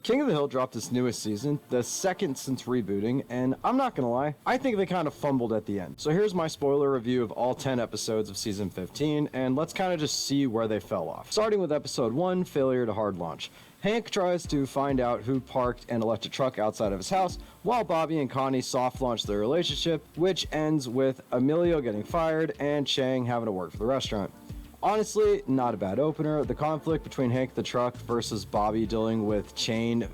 King of the Hill dropped its newest season, the second since rebooting, and I'm not gonna lie, I think they kind of fumbled at the end. So here's my spoiler review of all 10 episodes of season 15, and let's kind of just see where they fell off. Starting with episode 1, Failure to Hard Launch. Hank tries to find out who parked an electric truck outside of his house, while Bobby and Connie soft launch their relationship, which ends with Emilio getting fired and Chang having to work for the restaurant. Honestly, not a bad opener. The conflict between Hank the truck versus Bobby dealing with Chang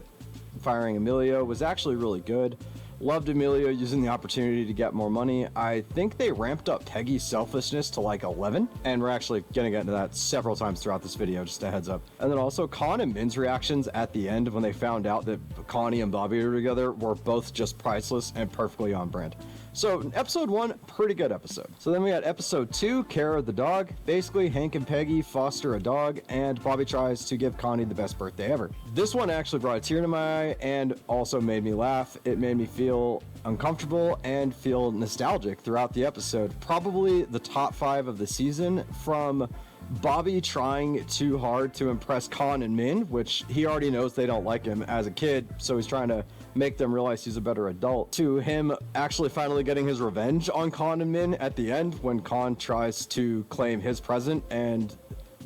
firing Emilio was actually really good. Loved Emilio using the opportunity to get more money. I think they ramped up Peggy's selfishness to like 11, and we're actually going to get into that several times throughout this video, just a heads up. And then also Con and Min's reactions at the end when they found out that Connie and Bobby were together were both just priceless and perfectly on brand. So episode 1, pretty good episode. So then we got episode 2, Care of the Dog. Basically, Hank and Peggy foster a dog, and Bobby tries to give Connie the best birthday ever. This one actually brought a tear to my eye and also made me laugh. It made me feel uncomfortable and feel nostalgic throughout the episode. Probably the top 5 of the season, from Bobby trying too hard to impress Con and Min, which he already knows they don't like him as a kid, so he's trying to make them realize he's a better adult, to him actually finally getting his revenge on Con and Min at the end when Con tries to claim his present and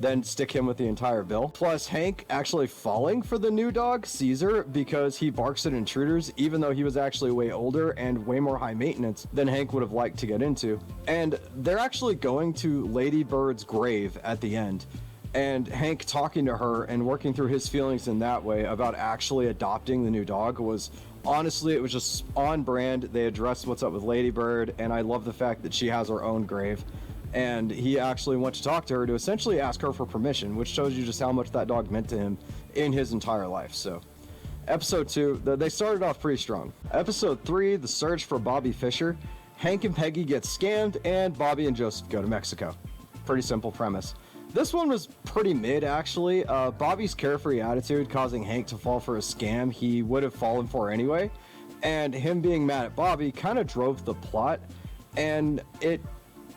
then stick him with the entire bill. Plus Hank actually falling for the new dog, Caesar, because he barks at intruders, even though he was actually way older and way more high maintenance than Hank would have liked to get into. And they're actually going to Lady Bird's grave at the end, and Hank talking to her and working through his feelings in that way about actually adopting the new dog was, honestly, it was just on brand. They addressed what's up with Lady Bird, and I love the fact that she has her own grave. And he actually went to talk to her to essentially ask her for permission, which shows you just how much that dog meant to him in his entire life. So episode 2, they started off pretty strong. Episode 3, The Search for Bobby Fischer. Hank and Peggy get scammed, and Bobby and Joseph go to Mexico. Pretty simple premise. This one was pretty mid, actually. Bobby's carefree attitude causing Hank to fall for a scam he would have fallen for anyway, and him being mad at Bobby kind of drove the plot, and it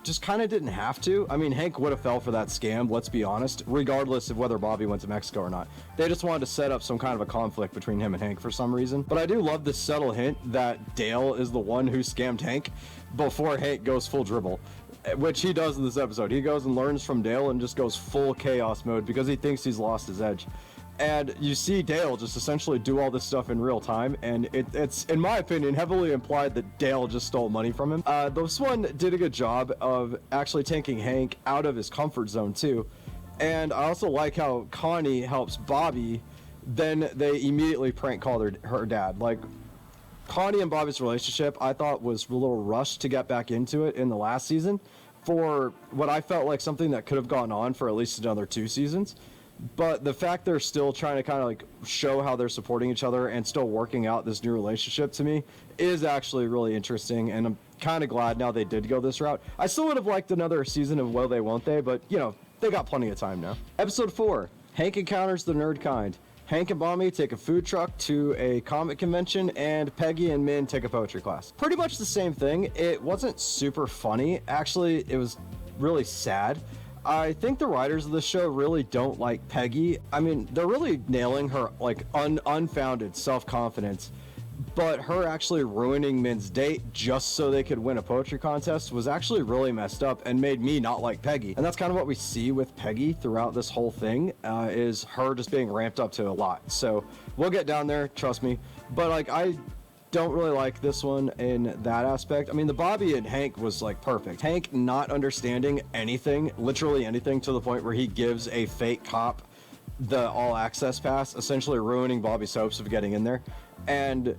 just kind of didn't have to. I mean, Hank would have fell for that scam, let's be honest, regardless of whether Bobby went to Mexico or not. They just wanted to set up some kind of a conflict between him and Hank for some reason. But I do love this subtle hint that Dale is the one who scammed Hank before Hank goes full dribble, which he does in this episode. He goes and learns from Dale and just goes full chaos mode because he thinks he's lost his edge. And you see Dale just essentially do all this stuff in real time, and it's, in my opinion, heavily implied that Dale just stole money from him. This one did a good job of actually taking Hank out of his comfort zone too. And I also like how Connie helps Bobby, then they immediately prank call her dad. Like, Connie and Bobby's relationship, I thought, was a little rushed to get back into it in the last season for what I felt like something that could have gone on for at least another 2 seasons. But the fact they're still trying to kind of like show how they're supporting each other and still working out this new relationship, to me, is actually really interesting, and I'm kind of glad now they did go this route. I still would have liked another season of Will They Won't They, but you know, they got plenty of time now. Episode 4, Hank encounters the nerd kind. Hank and Bobby take a food truck to a comic convention, and Peggy and Min take a poetry class. Pretty much the same thing. It wasn't super funny. Actually, it was really sad. I think the writers of the show really don't like Peggy. I mean, they're really nailing her like unfounded self-confidence, but her actually ruining Min's date just so they could win a poetry contest was actually really messed up and made me not like Peggy. And that's kind of what we see with Peggy throughout this whole thing, is her just being ramped up to a lot. So we'll get down there, trust me. But like, I don't really like this one in that aspect. I mean, the Bobby and Hank was like perfect. Hank not understanding anything, literally anything, to the point where he gives a fake cop the all access pass, essentially ruining Bobby's hopes of getting in there. And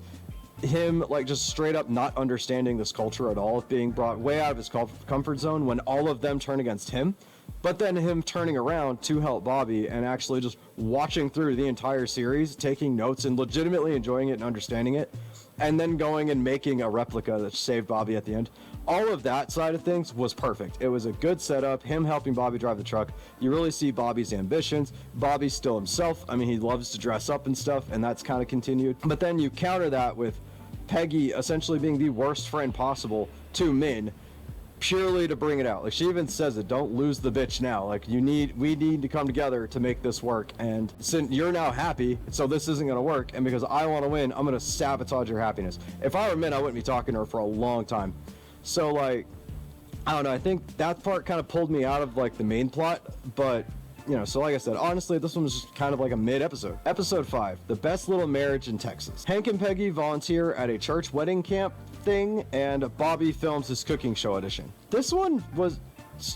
him like just straight up not understanding this culture at all, being brought way out of his comfort zone when all of them turn against him. But then him turning around to help Bobby and actually just watching through the entire series, taking notes and legitimately enjoying it and understanding it, and then going and making a replica that saved Bobby at the end. All of that side of things was perfect. It was a good setup, him helping Bobby drive the truck. You really see Bobby's ambitions. Bobby's still himself. I mean, he loves to dress up and stuff, and that's kind of continued. But then you counter that with Peggy essentially being the worst friend possible to Min, purely to bring it out. Like, she even says it, don't lose the bitch now. Like, we need to come together to make this work. And since you're now happy, so this isn't going to work. And because I want to win, I'm going to sabotage your happiness. If I were men, I wouldn't be talking to her for a long time. So, like, I don't know. I think that part kind of pulled me out of, like, the main plot. But, you know, so like I said, honestly, this one was just kind of like a mid-episode. Episode 5, The Best Little Marriage in Texas. Hank and Peggy volunteer at a church wedding camp thing, and Bobby films his cooking show audition. This one was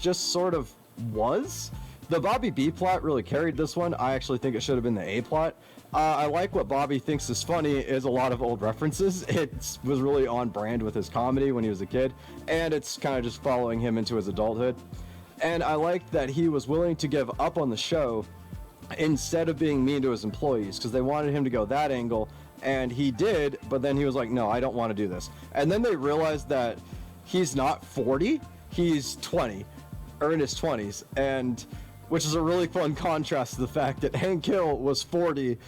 just sort of was. The Bobby B plot really carried this one. I actually think it should have been the A plot. I like what Bobby thinks is funny is a lot of old references. It was really on brand with his comedy when he was a kid, and it's kind of just following him into his adulthood. And I like that he was willing to give up on the show instead of being mean to his employees, because they wanted him to go that angle, and he did, but then he was like, no, I don't want to do this. And then they realized that he's not 40, he's 20, or in his 20s, and which is a really fun contrast to the fact that Hank Hill was 40,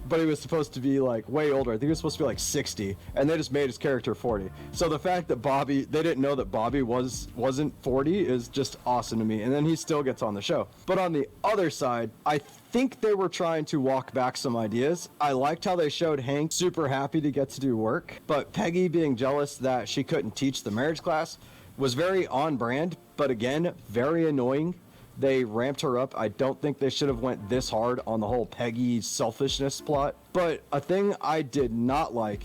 but he was supposed to be like way older. I think he was supposed to be like 60, and they just made his character 40. So the fact that they didn't know that Bobby wasn't 40 is just awesome to me. And then he still gets on the show. But on the other side, I think they were trying to walk back some ideas. I liked how they showed Hank super happy to get to do work, but Peggy being jealous that she couldn't teach the marriage class was very on brand, but again, very annoying. They ramped her up. I don't think they should have went this hard on the whole Peggy selfishness plot. But a thing I did not like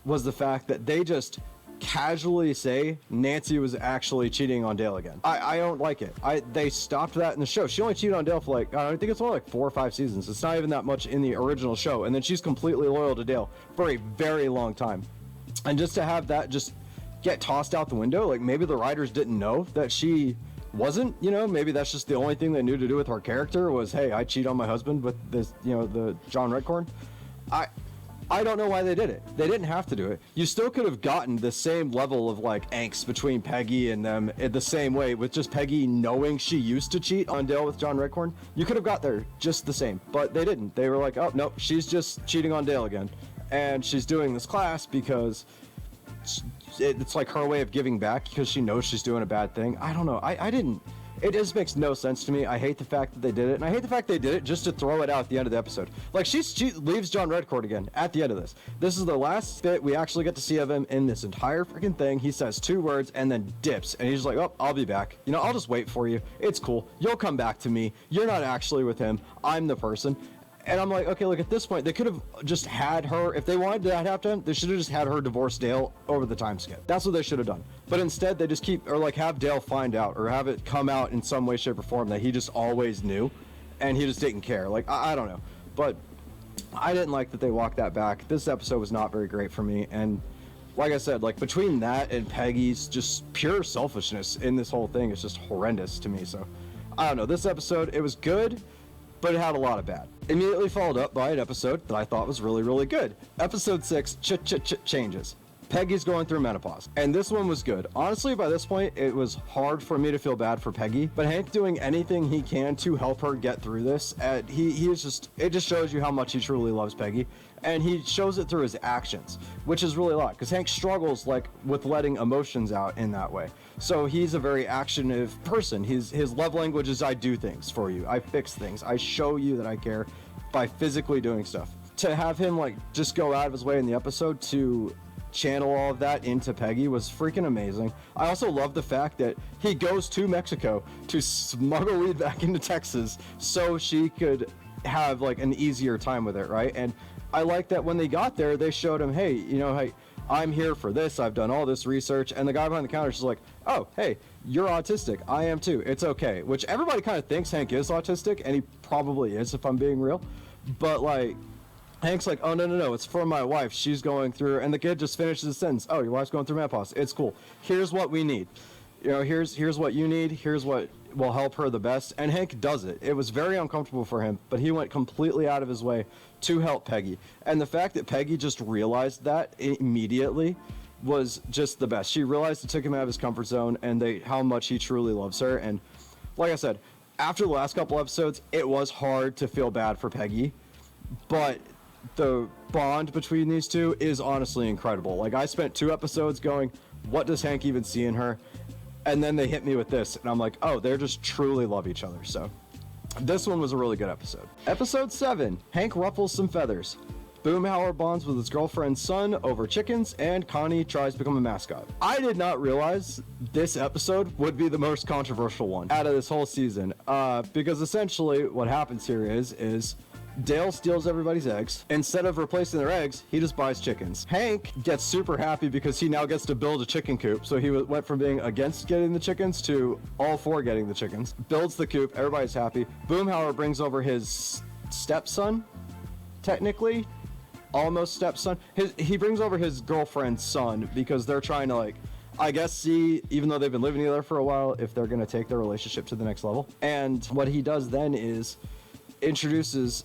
was the fact that they just casually say Nancy was actually cheating on Dale again. I don't like it. They stopped that in the show. She only cheated on Dale for like, I think it's only like 4 or 5 seasons. It's not even that much in the original show. And then she's completely loyal to Dale for a very long time. And just to have that just get tossed out the window, like maybe the writers didn't know that she wasn't, you know, maybe that's just the only thing they knew to do with her character was, hey, I cheat on my husband with this, you know, the John Redcorn. I don't know why they did it. They didn't have to do it. You still could have gotten the same level of like angst between Peggy and them in the same way, with just Peggy knowing she used to cheat on Dale with John Redcorn. You could have got there just the same, but they didn't. They were like, oh no, she's just cheating on Dale again, and she's doing this class because it's like her way of giving back because she knows she's doing a bad thing. I don't know. It just makes no sense to me. I hate the fact that they did it, and I hate the fact they did it just to throw it out at the end of the episode. Like, she leaves John Redcorn again at the end of this. This is the last bit we actually get to see of him in this entire freaking thing. He says 2 words and then dips, and he's like, oh, I'll be back. You know, I'll just wait for you. It's cool. You'll come back to me. You're not actually with him. I'm the person. And I'm like, okay, look, at this point, they could have just had her, if they wanted that happen, they should have just had her divorce Dale over the time skip. That's what they should have done. But instead, they just have Dale find out, or have it come out in some way, shape, or form that he just always knew, and he just didn't care. Like, I don't know. But I didn't like that they walked that back. This episode was not very great for me, and like I said, like, between that and Peggy's just pure selfishness in this whole thing is just horrendous to me. So, I don't know. This episode, it was good, but it had a lot of bad. Immediately followed up by an episode that I thought was really, really good. Episode 6, Changes. Peggy's going through menopause. And this one was good. Honestly, by this point, it was hard for me to feel bad for Peggy, but Hank doing anything he can to help her get through this, it just shows you how much he truly loves Peggy. And he shows it through his actions, which is really a lot, because Hank struggles like with letting emotions out in that way. So he's a very actionable person. His love language is, I do things for you. I fix things. I show you that I care by physically doing stuff. To have him like just go out of his way in the episode to channel all of that into Peggy was freaking amazing. I also love the fact that he goes to Mexico to smuggle weed back into Texas so she could have like an easier time with it, right? And I like that when they got there, they showed him, hey, you know, hey, I'm here for this. I've done all this research. And the guy behind the counter is just like, oh, hey, you're autistic. I am too. It's okay. Which everybody kind of thinks Hank is autistic, and he probably is, if I'm being real. But like, Hank's like, oh, no, it's for my wife. She's going through, and the kid just finishes the sentence. Oh, your wife's going through menopause. It's cool. Here's what we need. You know, here's what you need. Here's what will help her the best. And Hank does it. It was very uncomfortable for him, but he went completely out of his way to help Peggy. And the fact that Peggy just realized that immediately was just the best. She realized it took him out of his comfort zone, and how much he truly loves her. And like I said, after the last couple episodes, it was hard to feel bad for Peggy, but the bond between these two is honestly incredible. Like, I spent 2 episodes going, what does Hank even see in her? And then they hit me with this, and I'm like, oh, they're just truly love each other. So this one was a really good episode. Episode 7, Hank ruffles some feathers. Boomhauer bonds with his girlfriend's son over chickens, and Connie tries to become a mascot. I did not realize this episode would be the most controversial one out of this whole season, because essentially what happens here is Dale steals everybody's eggs. Instead of replacing their eggs, he just buys chickens. Hank gets super happy because he now gets to build a chicken coop. So he went from being against getting the chickens to all for getting the chickens. Builds the coop, everybody's happy. Boomhauer brings over his stepson, technically, almost stepson. He brings over his girlfriend's son because they're trying to, like, I guess, see, even though they've been living together for a while, if they're gonna take their relationship to the next level. And what he does then is introduces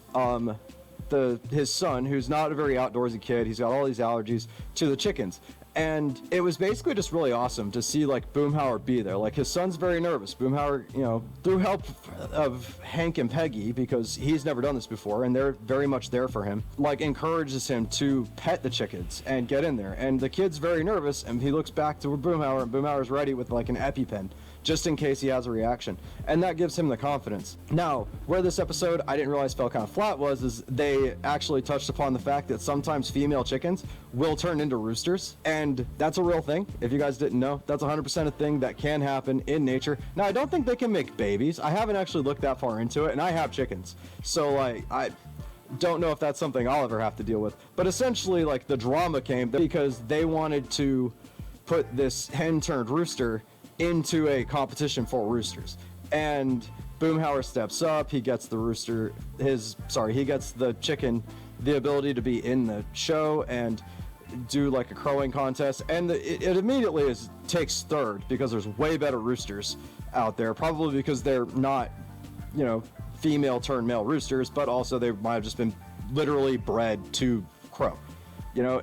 his son, who's not a very outdoorsy kid, he's got all these allergies, to the chickens. And it was basically just really awesome to see, like, Boomhauer be there. Like, his son's very nervous. Boomhauer, you know, through help of Hank and Peggy, because he's never done this before, and they're very much there for him, like, encourages him to pet the chickens and get in there. And the kid's very nervous, and he looks back to Boomhauer, and Boomhauer's ready with, like, an EpiPen, just in case he has a reaction. And that gives him the confidence. Now, where this episode, I didn't realize fell kind of flat is they actually touched upon the fact that sometimes female chickens will turn into roosters. And that's a real thing. If you guys didn't know, that's 100% a thing that can happen in nature. Now, I don't think they can make babies. I haven't actually looked that far into it, and I have chickens. So, like, I don't know if that's something I'll ever have to deal with. But essentially, like, the drama came because they wanted to put this hen-turned rooster into a competition for roosters. And Boomhauer steps up, he gets the chicken the ability to be in the show and do like a crowing contest, and it immediately takes third because there's way better roosters out there, probably because they're not, you know, female turned male roosters, but also they might have just been literally bred to crow. You know,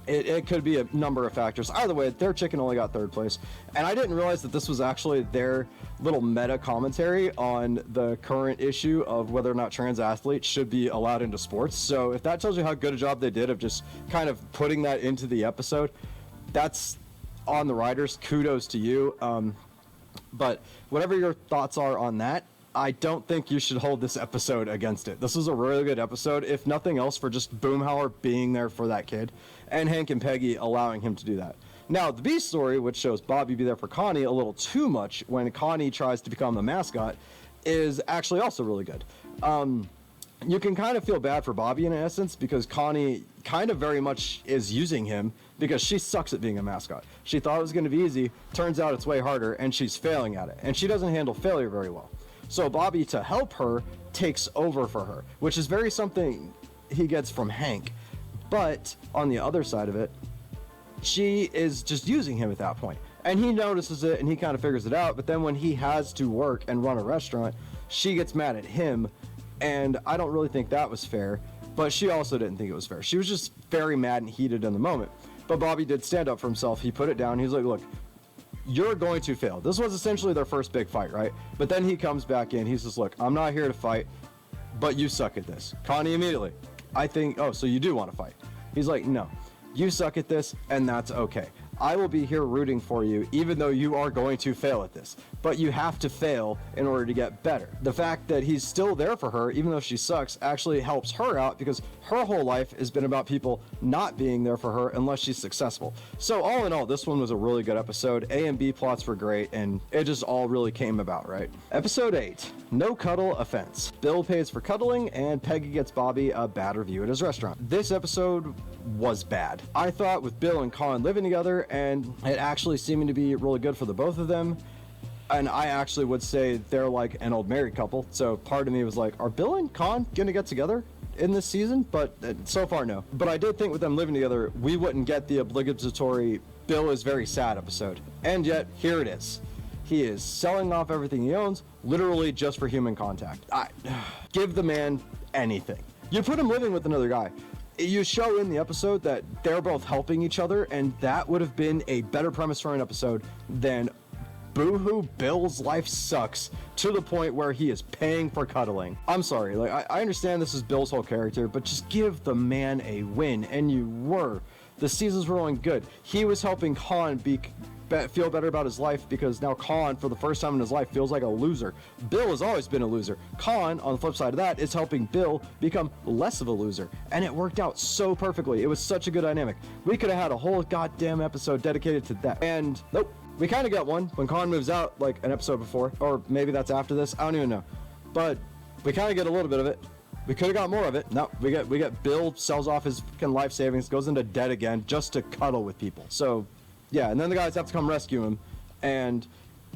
it could be a number of factors. Either way, their chicken only got third place. And I didn't realize that this was actually their little meta commentary on the current issue of whether or not trans athletes should be allowed into sports. So if that tells you how good a job they did of just kind of putting that into the episode, that's on the writers. Kudos to you. But whatever your thoughts are on that, I don't think you should hold this episode against it. This was a really good episode, if nothing else, for just Boomhauer being there for that kid, and Hank and Peggy allowing him to do that. Now, the B story, which shows Bobby be there for Connie a little too much when Connie tries to become the mascot, is actually also really good. You can kind of feel bad for Bobby in essence, because Connie kind of very much is using him because she sucks at being a mascot. She thought it was going to be easy, turns out it's way harder, and she's failing at it, and she doesn't handle failure very well. So Bobby, to help her, takes over for her, which is very something he gets from Hank. But on the other side of it, she is just using him at that point. And he notices it and he kind of figures it out. But then when he has to work and run a restaurant, she gets mad at him. And I don't really think that was fair. But she also didn't think it was fair. She was just very mad and heated in the moment. But Bobby did stand up for himself. He put it down. He's like, look, you're going to fail. This was essentially their first big fight, right? But then he comes back in. He says, look, I'm not here to fight, but you suck at this. Connie immediately, I think, oh, so you do want to fight. He's like, no, you suck at this, and that's okay. I will be here rooting for you, even though you are going to fail at this. But you have to fail in order to get better. The fact that he's still there for her, even though she sucks, actually helps her out because her whole life has been about people not being there for her unless she's successful. So all in all, this one was a really good episode. A and B plots were great, and it just all really came about, right? Episode 8, No Cuddle Offense. Bill pays for cuddling, and Peggy gets Bobby a bad review at his restaurant. This episode was bad. I thought with Bill and Con living together, and it actually seeming to be really good for the both of them. And I actually would say they're like an old married couple. So part of me was like, are Bill and Con gonna get together in this season? But so far, no. But I did think with them living together, we wouldn't get the obligatory Bill is very sad episode. And yet, here it is. He is selling off everything he owns, literally just for human contact. Give the man anything. You put him living with another guy. You show in the episode that they're both helping each other, and that would have been a better premise for an episode than boohoo, Bill's life sucks to the point where he is paying for cuddling. I'm sorry, like I understand this is Bill's whole character, but just give the man a win, and you were. The seasons were going good. He was helping Khan feel better about his life, because now Khan, for the first time in his life, feels like a loser. Bill has always been a loser. Khan, on the flip side of that, is helping Bill become less of a loser. And it worked out so perfectly. It was such a good dynamic. We could have had a whole goddamn episode dedicated to that. And nope, we kind of got one when Khan moves out, like an episode before. Or maybe that's after this. I don't even know. But we kind of get a little bit of it. We could have got more of it. No, we get Bill sells off his fucking life savings, goes into debt again just to cuddle with people. So yeah, and then the guys have to come rescue him, and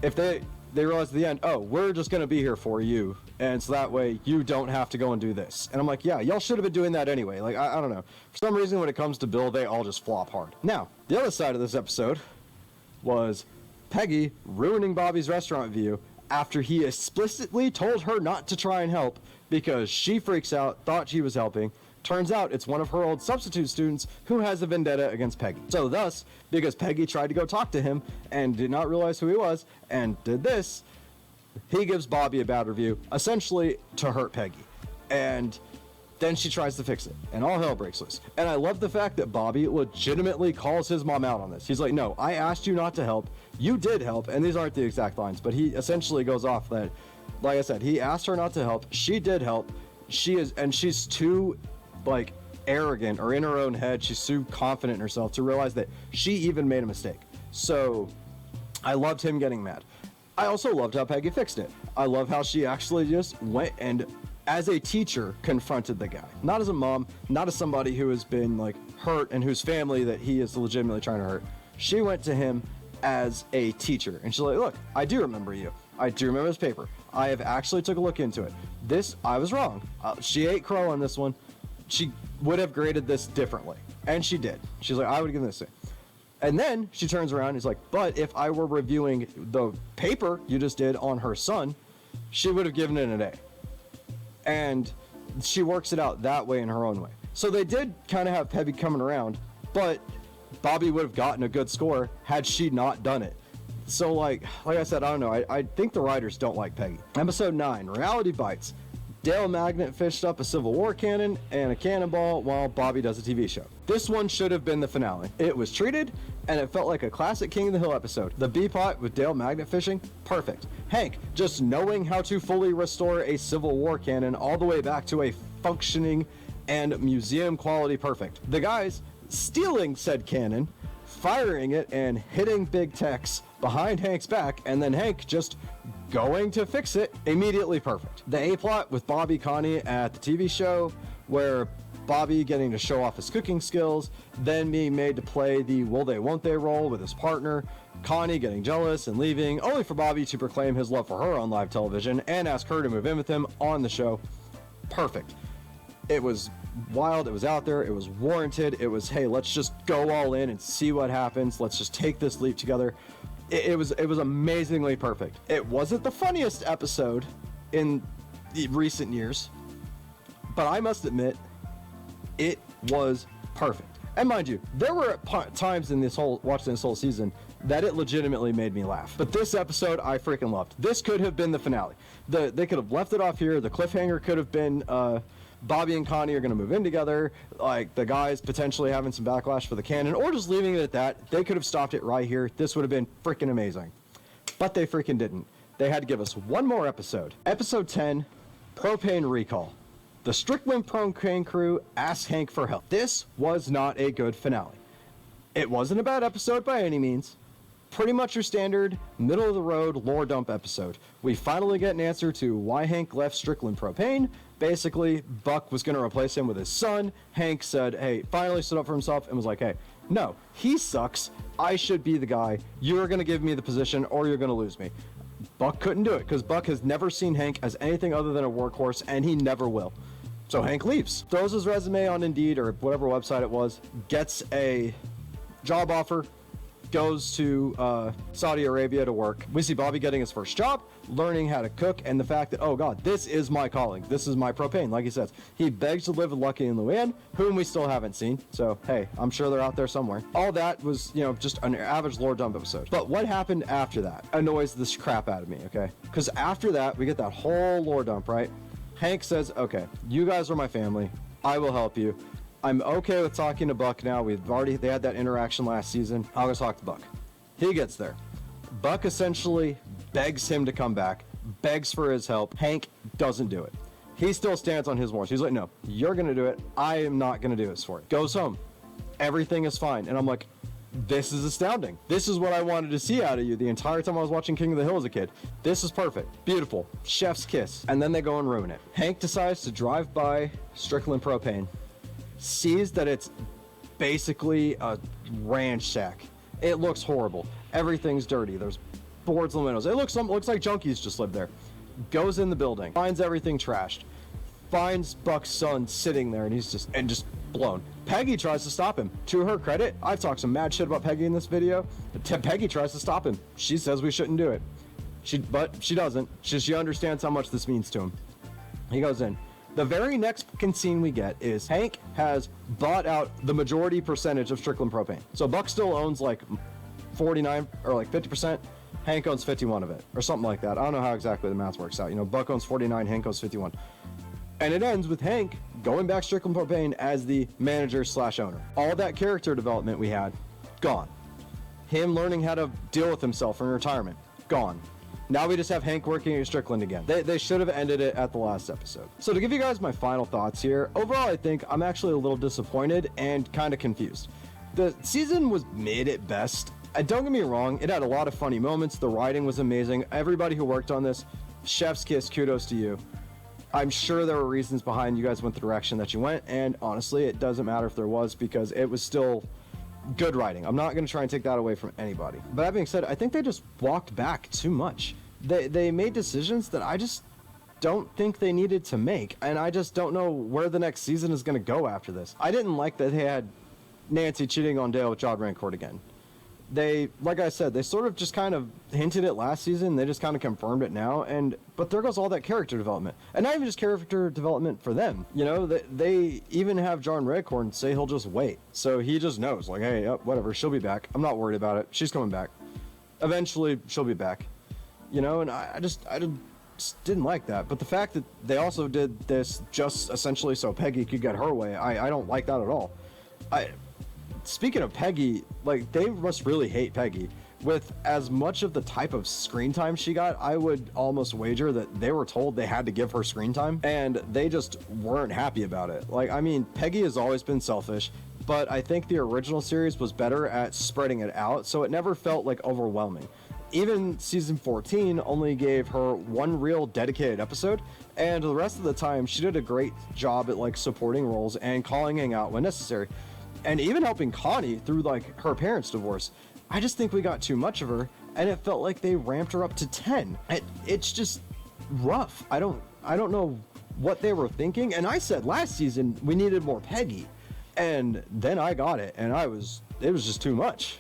if they realize at the end, oh, we're just gonna be here for you, and so that way you don't have to go and do this. And I'm like, yeah, y'all should have been doing that anyway. Like, I don't know. For some reason, when it comes to Bill, they all just flop hard. Now, the other side of this episode was Peggy ruining Bobby's restaurant view after he explicitly told her not to try and help because she freaks out, thought she was helping. Turns out it's one of her old substitute students who has a vendetta against Peggy. So thus, because Peggy tried to go talk to him and did not realize who he was and did this, he gives Bobby a bad review, essentially to hurt Peggy. And then she tries to fix it, and all hell breaks loose. And I love the fact that Bobby legitimately calls his mom out on this. He's like, no, I asked you not to help. You did help, and these aren't the exact lines, but he essentially goes off that, like I said, he asked her not to help. She did help. She's too like arrogant, or in her own head, she's too confident in herself to realize that she even made a mistake. So I loved him getting mad. I also loved how Peggy fixed it. I love how she actually just went and, as a teacher, confronted the guy. Not as a mom, not as somebody who has been like hurt and whose family that he is legitimately trying to hurt. She went to him as a teacher, and she's like, look, I do remember you. I do remember this paper. I have actually took a look into it. I was wrong. She ate crow on this one. She would have graded this differently, and she did. She's like, I would give this a. And then she turns around and is like, but if I were reviewing the paper you just did on her son, she would have given it an A. And she works it out that way in her own way. So they did kind of have Peggy coming around, but Bobby would have gotten a good score had she not done it. So like I said, I don't know. I think the writers don't like Peggy. Episode 9, Reality Bites. Dale Magnet fished up a Civil War cannon and a cannonball while Bobby does a TV show. This one should have been the finale. It was treated, and it felt like a classic King of the Hill episode. The B-plot with Dale magnet fishing, perfect. Hank just knowing how to fully restore a Civil War cannon all the way back to a functioning and museum quality perfect. The guys stealing said cannon, firing it and hitting big techs behind Hank's back, and then Hank just going to fix it, immediately perfect. The A-plot with Bobby Connie at the TV show, where Bobby getting to show off his cooking skills, then being made to play the will they won't they role with his partner, Connie getting jealous and leaving, only for Bobby to proclaim his love for her on live television and ask her to move in with him on the show. Perfect. It was wild, it was out there, it was warranted, it was, hey, let's just go all in and see what happens, let's just take this leap together. It was amazingly perfect. It wasn't the funniest episode in the recent years, but I must admit, it was perfect. And mind you, there were times in watching this whole season that it legitimately made me laugh. But this episode, I freaking loved. This could have been the finale. They could have left it off here. The cliffhanger could have been Bobby and Connie are going to move in together, like the guys potentially having some backlash for the cannon, or just leaving it at that. They could have stopped it right here. This would have been freaking amazing. But they freaking didn't. They had to give us one more episode. Episode 10, Propane Recall. The Strickland Propane crew asked Hank for help. This was not a good finale. It wasn't a bad episode by any means. Pretty much your standard, middle-of-the-road lore dump episode. We finally get an answer to why Hank left Strickland Propane. Basically, Buck was going to replace him with his son. Hank said, hey, finally stood up for himself and was like, hey, no, he sucks. I should be the guy. You're going to give me the position or you're going to lose me. Buck couldn't do it because Buck has never seen Hank as anything other than a workhorse, and he never will. So Hank leaves, throws his resume on Indeed or whatever website it was, gets a job offer, goes to Saudi Arabia to work. We see Bobby getting his first job, learning how to cook, and the fact that, oh God, this is my calling. This is my propane, like he says. He begs to live with Lucky and Luann, whom we still haven't seen. So, hey, I'm sure they're out there somewhere. All that was, just an average lore dump episode. But what happened after that annoys the crap out of me, okay? Because after that, we get that whole lore dump, right? Hank says, okay, you guys are my family. I will help you. I'm okay with talking to Buck now. They had that interaction last season. I'll go talk to Buck. He gets there. Buck essentially begs him to come back, begs for his help. Hank doesn't do it. He still stands on his morals. He's like, no, you're going to do it. I am not going to do this for it. Goes home. Everything is fine. And I'm like, this is astounding. This is what I wanted to see out of you the entire time I was watching King of the Hill as a kid. This is perfect. Beautiful. Chef's kiss. And then they go and ruin it. Hank decides to drive by Strickland Propane, sees that it's basically a ranch shack. It looks horrible. Everything's dirty. There's boards in the windows. It looks like junkies just live there. Goes in the building, finds everything trashed, finds Buck's son sitting there, and he's just blown. Peggy tries to stop him. To her credit, I've talked some mad shit about Peggy in this video. Peggy tries to stop him. She says we shouldn't do it. But she doesn't. She understands how much this means to him. He goes in. The very next scene we get is Hank has bought out the majority percentage of Strickland Propane. So Buck still owns like 49 or like 50%. Hank owns 51 of it, or something like that. I don't know how exactly the math works out. You know, Buck owns 49, Hank owns 51. And it ends with Hank going back Strickland Propane as the manager/owner. All that character development we had, gone. Him learning how to deal with himself in retirement, gone. Now we just have Hank working at Strickland again. They should have ended it at the last episode. So to give you guys my final thoughts here, overall I think I'm actually a little disappointed and kind of confused. The season was mid at best. Don't get me wrong, it had a lot of funny moments. The writing was amazing. Everybody who worked on this, chef's kiss, kudos to you. I'm sure there were reasons behind you guys went the direction that you went, and honestly, it doesn't matter if there was, because it was still good writing. I'm not going to try and take that away from anybody. But that being said, I think they just walked back too much. They made decisions that I just don't think they needed to make, and I just don't know where the next season is going to go after this. I didn't like that they had Nancy cheating on Dale with John Rancourt again. They, like I said, they sort of just kind of hinted it last season. They just kind of confirmed it now. But there goes all that character development. And not even just character development for them. You know, they even have John Redcorn say he'll just wait. So he just knows, like, hey, whatever, she'll be back. I'm not worried about it. She's coming back. Eventually, she'll be back. You know, and I just didn't like that. But the fact that they also did this just essentially so Peggy could get her way, I don't like that at all. Speaking of Peggy, like, they must really hate Peggy. With as much of the type of screen time she got, I would almost wager that they were told they had to give her screen time, and they just weren't happy about it. Like, I mean, Peggy has always been selfish, but I think the original series was better at spreading it out, so it never felt, like, overwhelming. Even season 14 only gave her one real dedicated episode, and the rest of the time, she did a great job at, like, supporting roles and calling out when necessary. And even helping Connie through, like, her parents' divorce. I just think we got too much of her, and it felt like they ramped her up to 10. It's just rough. I don't know what they were thinking. And I said last season we needed more Peggy, and then I got it, and it was just too much.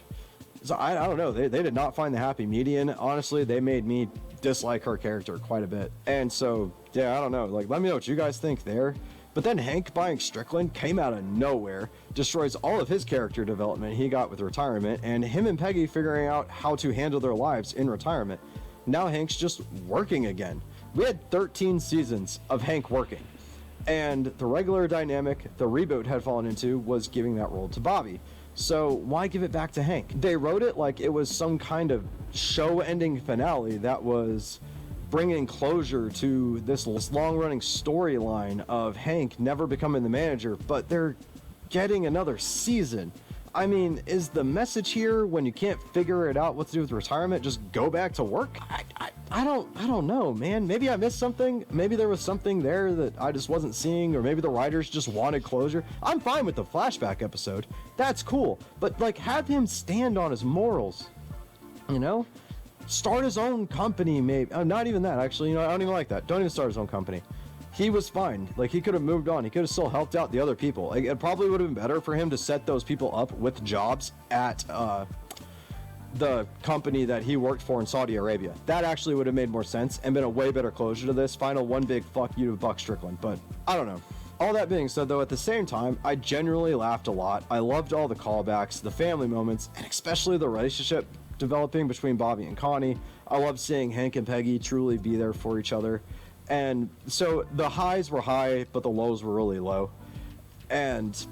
So I don't know. They did not find the happy median. Honestly, they made me dislike her character quite a bit. And so, yeah, I don't know. Like, let me know what you guys think there. But then Hank buying Strickland came out of nowhere, destroys all of his character development he got with retirement, and him and Peggy figuring out how to handle their lives in retirement. Now Hank's just working again. We had 13 seasons of Hank working, and the regular dynamic the reboot had fallen into was giving that role to Bobby. So why give it back to Hank? They wrote it like it was some kind of show-ending finale that was bringing closure to this long-running storyline of Hank never becoming the manager, but they're getting another season. I mean, is the message here, when you can't figure it out what to do with retirement, just go back to work? I don't know, man. Maybe I missed something. Maybe there was something there that I just wasn't seeing, or maybe the writers just wanted closure. I'm fine with the flashback episode. That's cool. But, like, have him stand on his morals, you know? Start his own company, maybe. Not even that, actually. You know, I don't even like that. Don't even start his own company. He was fine. Like, he could have moved on. He could have still helped out the other people. Like, it probably would have been better for him to set those people up with jobs at the company that he worked for in Saudi Arabia. That actually would have made more sense and been a way better closure to this. Final one big fuck you to Buck Strickland. But I don't know. All that being said, though, at the same time, I genuinely laughed a lot. I loved all the callbacks, the family moments, and especially the relationship developing between Bobby and Connie. I love seeing Hank and Peggy truly be there for each other. And so the highs were high, but the lows were really low. And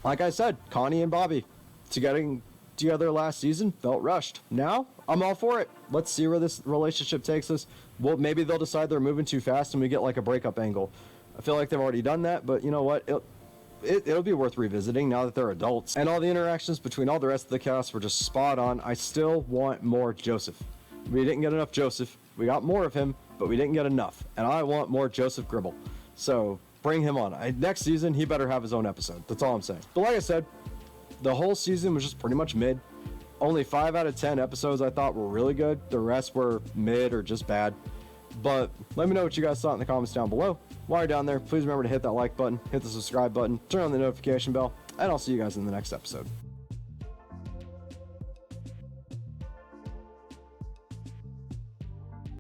Like I said, Connie and Bobby getting together last season felt rushed. Now, I'm all for it. Let's see where this relationship takes us. Well, maybe they'll decide they're moving too fast and we get like a breakup angle. I feel like they've already done that, but you know what? It'll be worth revisiting now that they're adults. And all the interactions between all the rest of the cast were just spot on. I still want more Joseph. We didn't get enough Joseph. We got more of him, but we didn't get enough. And I want more Joseph Gribble. So bring him on. Next season, he better have his own episode. That's all I'm saying. But like I said, the whole season was just pretty much mid. Only 5 out of 10 episodes I thought were really good. The rest were mid or just bad. But let me know what you guys thought in the comments down below. While you're down there, please remember to hit that like button, hit the subscribe button, turn on the notification bell, and I'll see you guys in the next episode.